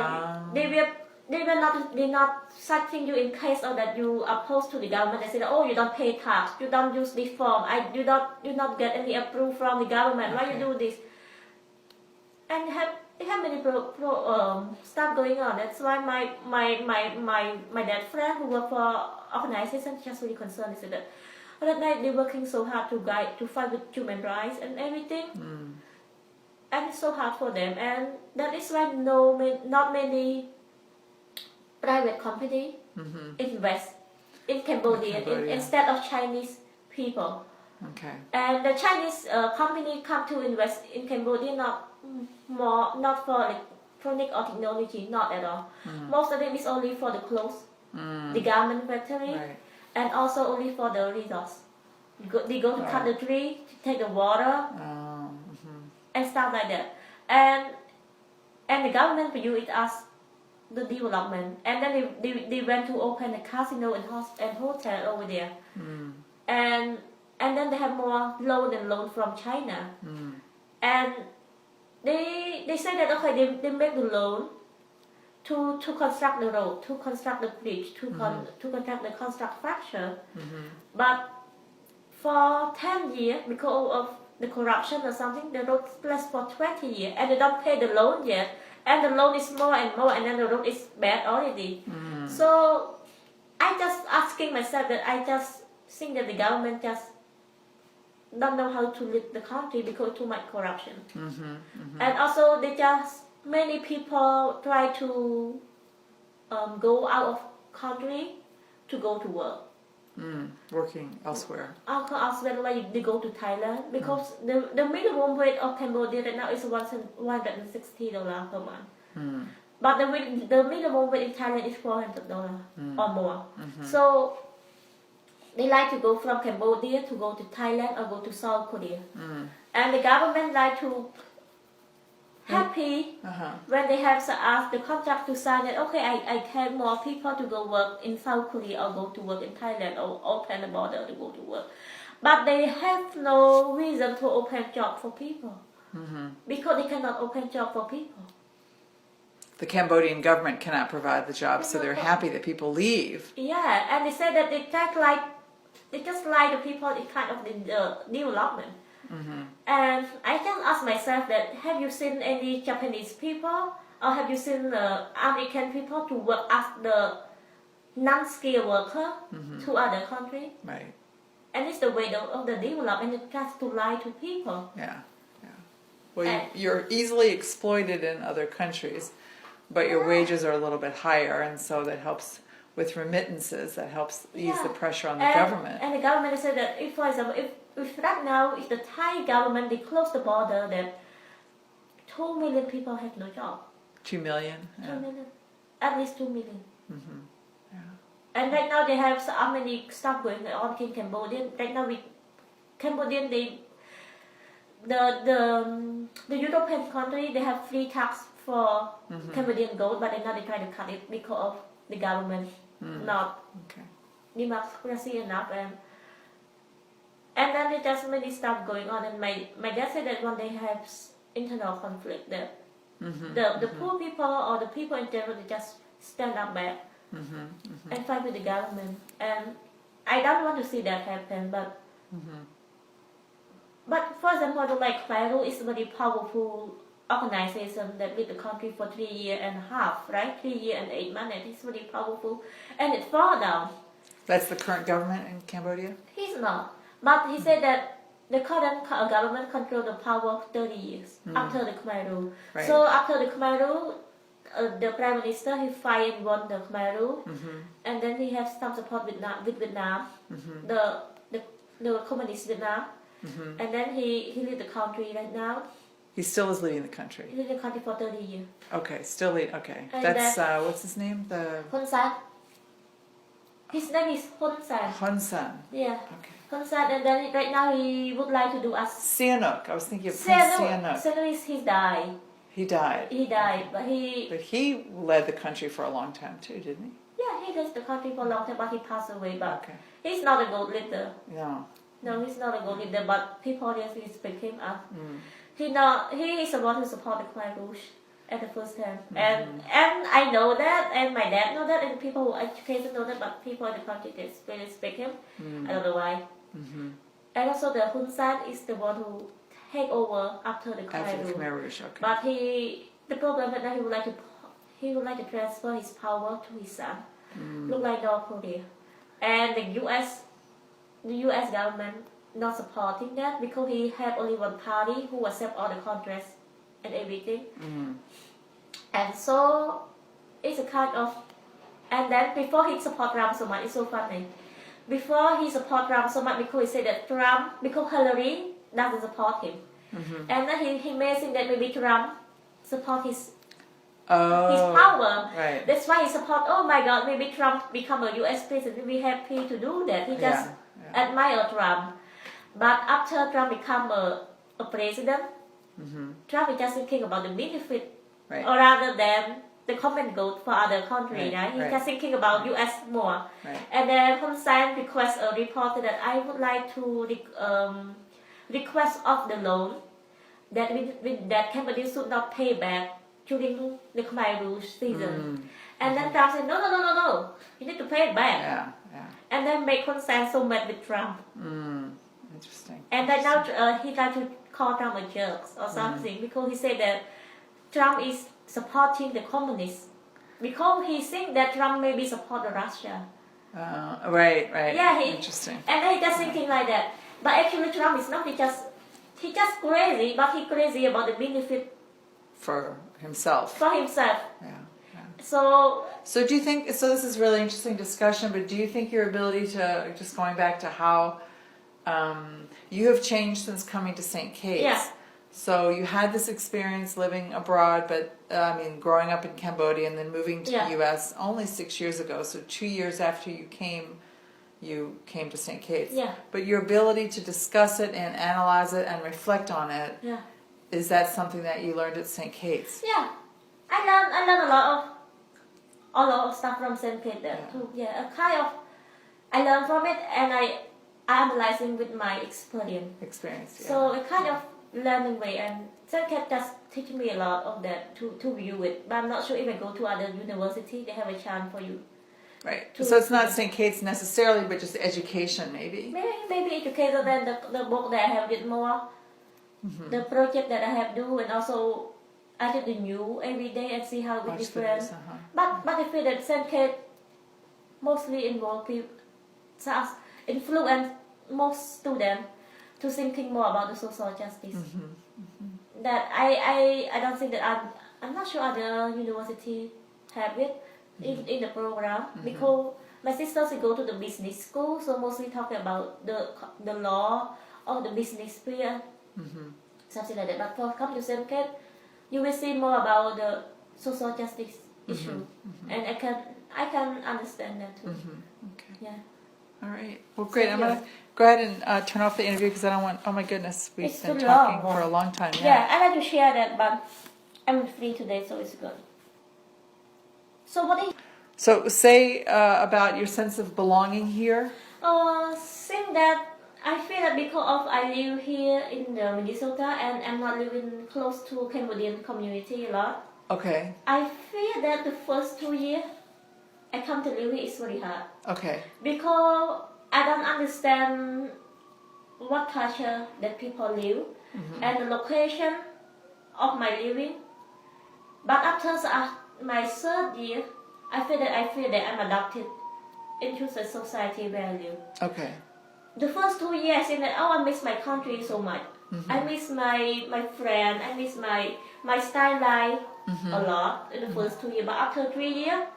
They will not citing you in case of that you opposed to the government. They say, oh, you don't pay tax, you don't use this form, you not get any approval from the government. Why you Okay. do this? And they have many stuff going on. That's why my dad friend who work for organization just really concerned. He said that that night they're working so hard to fight with human rights and everything. And it's so hard for them, and that is why not many private company invest in Cambodia, instead of Chinese people. Okay. And the Chinese company come to invest in Cambodia not for electronic or technology, not at all. Most of them is only for the clothes, the garment factory, Right. and also only for the resource. They go to cut the tree, to take the water, Oh, and stuff like that. And the government view it as the development. And then they went to open a casino and hotel over there. And then they have more loan from China. And they say that okay, they make the loan to construct the road, to construct the bridge, to construct the construction. But for 10 years, because of the corruption or something, the road lasts for 20 years, and they don't pay the loan yet, and the loan is more and more, and then the road is bad already. So I just asking myself that I just think that the government just don't know how to lead the country because too much corruption. And also many people try to go out of country to go to work. Working elsewhere. Elsewhere, like they go to Thailand because the minimum wage of Cambodia right now is $160 per month. But the minimum wage in Thailand is $400 or more. So they like to go from Cambodia to go to Thailand or go to South Korea. And the government like to happy when they have asked the contract to sign that okay, I can more people to go work in South Korea or go to work in Thailand or open the border to go to work. But they have no reason to open job for people because they cannot open job for people. The Cambodian government cannot provide the jobs, so they're happy that people leave. Yeah, and they say that they just like the people in kind of the development. And I just ask myself that have you seen any Japanese people or have you seen American people to work as the non-skilled worker to other countries? Right. And it's the way of the development, it just to lie to people. Yeah. Well, you're easily exploited in other countries, but your wages are a little bit higher, and so that helps with remittances. That helps ease the pressure on the government. And the government said that if, for example, if right now, if the Thai government, they close the border, then 2 million people have no job. 2 million. 2 million. At least 2 million. And right now they have so many stuff going on in Cambodia. Right now Cambodian the European country they have free tax for Cambodian gold, but now they try to cut it because of the government not Okay. democracy enough and then there's just many stuff going on. And my dad said that when they have internal conflict, the poor people or the people in general they just stand up back and fight with the government. And I don't want to see that happen, but for example, like Peru is a very powerful organization that lead the country for 3 years and a half, right? 3 years and 8 months. It's very powerful, and it fall down. That's the current government in Cambodia? He's not, but he said that the current government control the power 30 years after the Khmer Rouge. Right. So after the Khmer Rouge, the prime minister he fired and won the Khmer Rouge, and then he has some support with Vietnam, the communist Vietnam, and then he lead the country right now. He still is leading the country. He lead the country for 30 years. Okay, still lead. Okay, And that's what's his name? The Hun Sen. His name is Hun Sen. Hun Sen. Yeah. Okay. Hun Sen, and then right now he would like to do us. Sihanouk. I was thinking of Prince Sihanouk. Sihanouk is he died. He died. He died, but he led the country for a long time too, didn't he? yeah, he led the country for a long time, but he passed away. But Okay. he's not a gold leader. No. No, he's not a gold leader, but people just respect him up. Mm. He is the one who supported Khmer Rouge at the first time, and I know that, and my dad know that, and people who are educated know that, but people in the country they respect him. I don't know why. And also the Hun Sen is the one who take over after the After the Khmer Khmer Rouge. Rouge, okay. But the problem is that he would like to transfer his power to his son. Look like North Korea, and the U.S. government not supporting that because he have only one party who accept all the contracts and everything. And so it's a kind of, and then before he support Trump so much, it's so funny. Before he support Trump so much because he said that Trump, because Hillary doesn't support him. And then he may think that maybe Trump support his power. Right. That's why he support, oh my God, maybe Trump become a US president. We'll be happy to do that. He just admire Trump. But after Trump become a president, Trump is just thinking about the benefit, Right. or rather than the common good for other countries. Right, Right? He's right. just thinking about US more. Right. And then Hun Sen request a reporter that I would like to request of the loan that that Cambodia should not pay back during the Khmer Rouge season. And then Trump said, no, you need to pay it back. Yeah. And then make Hun Sen so mad with Trump. Interesting. And then now he tried to call Trump a jerk or something because he said that Trump is supporting the communists because he thinks that Trump maybe support Russia. Right. Yeah, Interesting. And then he just thinking like that. But actually Trump is not. He just crazy, but he crazy about the benefit For himself. for himself. Yeah. So Do you think, so this is really interesting discussion, but do you think your ability to, just going back to how you have changed since coming to St. Kate's. Yeah. So you had this experience living abroad, but growing up in Cambodia and then moving to the U.S. only 6 years ago. So 2 years after you came to St. Kate's. Yeah. But your ability to discuss it and analyze it and reflect on it, yeah. is that something that you learned at St. Kate's? Yeah, I learned a lot of stuff from St. Kitts there too. Yeah, I learned from it and I analyzing with my experience. Yeah. So a kind of learning way, and St. Kitts just teach me a lot of that to view it. But I'm not sure if I go to other university, they have a chance for you. Right. So it's not St. Kate's necessarily, but just education maybe. Maybe educated than the book that I have read more. The project that I have do, and also I did the new every day and see how it's different. But I feel that St. Kitts mostly involve people, influence most students to thinking more about the social justice. That I don't think that I'm not sure other university have it in the program because my sister she go to the business school, so mostly talking about the law or the business sphere. Something like that. But for come to St. Kitts, you will see more about the social justice issue, and I can understand that too. Okay. Yeah. All right. Well, great. I'm yeah. gonna go ahead and turn off the interview because I don't want. Oh my goodness, we've It's been too talking long. for a long time. Yeah, I like to share that, but I'm free today, so it's good. So what is So say about your sense of belonging here. Think that I feel that because of I live here in the Minnesota and I'm not living close to Cambodian community a lot. Okay. I feel that the first 2 years I come to live here is very hard Okay. because I don't understand what culture that people live and the location of my living. But after my third year, I feel that I'm adopted into the society value. Okay. The first 2 years, I think that I miss my country so much. I miss my friend. I miss my style life a lot in the first 2 years. But after 3 years,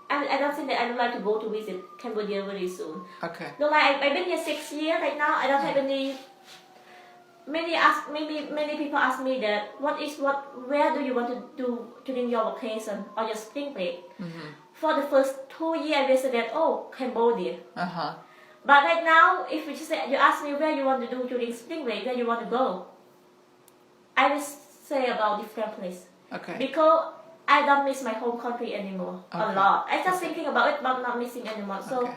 I don't think that I would like to go to visit Cambodia very soon. Okay. No, like I've been here 6 years right now. I don't have any. Many people ask me that where do you want to do during your vacation or your spring break? For the first 2 years, I said that Cambodia. But right now, if you ask me where you want to do during spring break, where you want to go, I will say about different place. Okay. Because I don't miss my home country anymore a lot. I just thinking about it, but not missing anymore. So. Okay.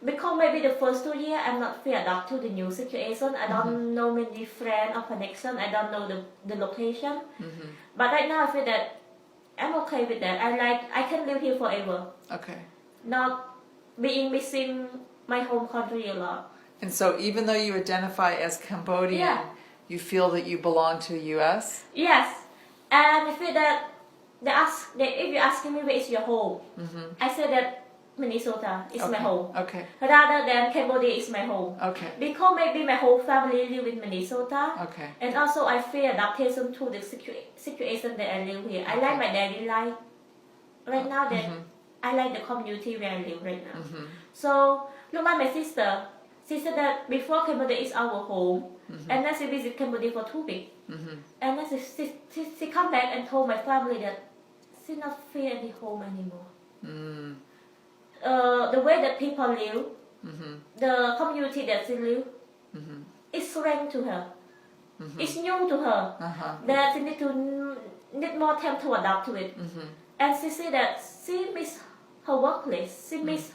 Because maybe the first 2 years I'm not fully adapted to the new situation. I don't know many friends or connection. I don't know the location. But right now I feel that I'm okay with that. I can live here forever. Okay. Not being missing my home country a lot. And so even though you identify as Cambodian, you feel that you belong to the U.S.? Yes. And I feel that if you're asking me where is your home, I say that Minnesota is my home. Okay. Rather than Cambodia is my home. Okay. Because maybe my whole family live in Minnesota. Okay. And also I feel adaptation to the situation that I live here. I like my daily life. Right now that I like the community where I live right now. So look at my sister. She said that before Cambodia is our home. And then she visit Cambodia for 2 weeks. And then she come back and told my family that she not feel any home anymore. The way that people live, the community that she live, is strange to her. It's new to her. That she need more time to adapt to it. And she said that she miss her workplace. She miss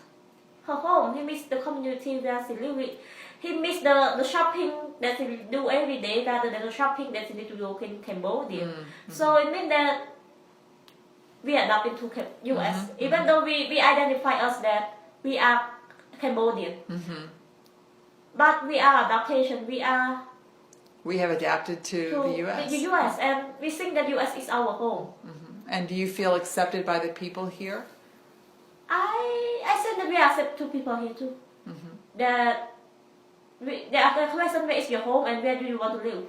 her home. He miss the community where she live with. He miss the shopping that she do every day rather than the shopping that she need to do in Cambodia. So it means that we adapt into U.S. Even though we identify us that we are Cambodian, but we are adaptation. We have adapted to the U.S. The U.S. and we think that U.S. is our home. And do you feel accepted by the people here? I said that we accept two people here too. That the question where is your home and where do you want to live?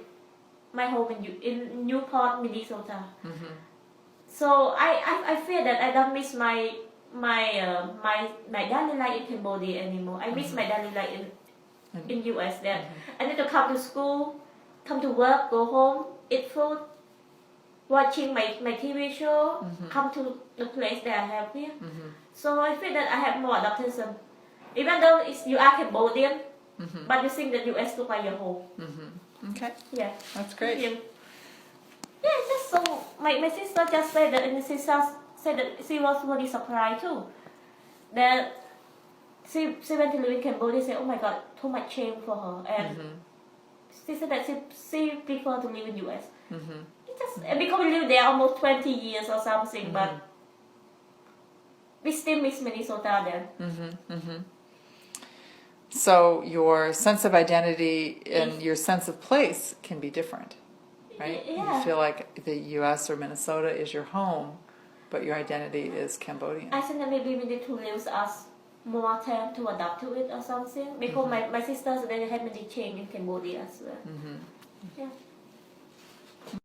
My home in Newport, Minnesota. So I feel that I don't miss my daily life in Cambodia anymore. I miss my daily life in US. That I need to come to school, come to work, go home, eat food, watching my TV show, come to the place that I have here. So I feel that I have more adaptation. Even though you are Cambodian, but you think that US look like your home. Okay. Yeah. That's great. Thank you. Yeah, just so my sister just said that, and she said that she was really surprised too. That she went to live in Cambodia. Said, "Oh my God, too much change for her," and she said that she prefer to live in US. Just because we live there almost 20 years or something, but we still miss Minnesota then. So your sense of identity and your sense of place can be different, right? Yeah. You feel like the U.S. or Minnesota is your home, but your identity is Cambodian. I think that maybe we need to leave us more time to adapt to it or something. Because my sisters, they have many change in Cambodia as well. Yeah.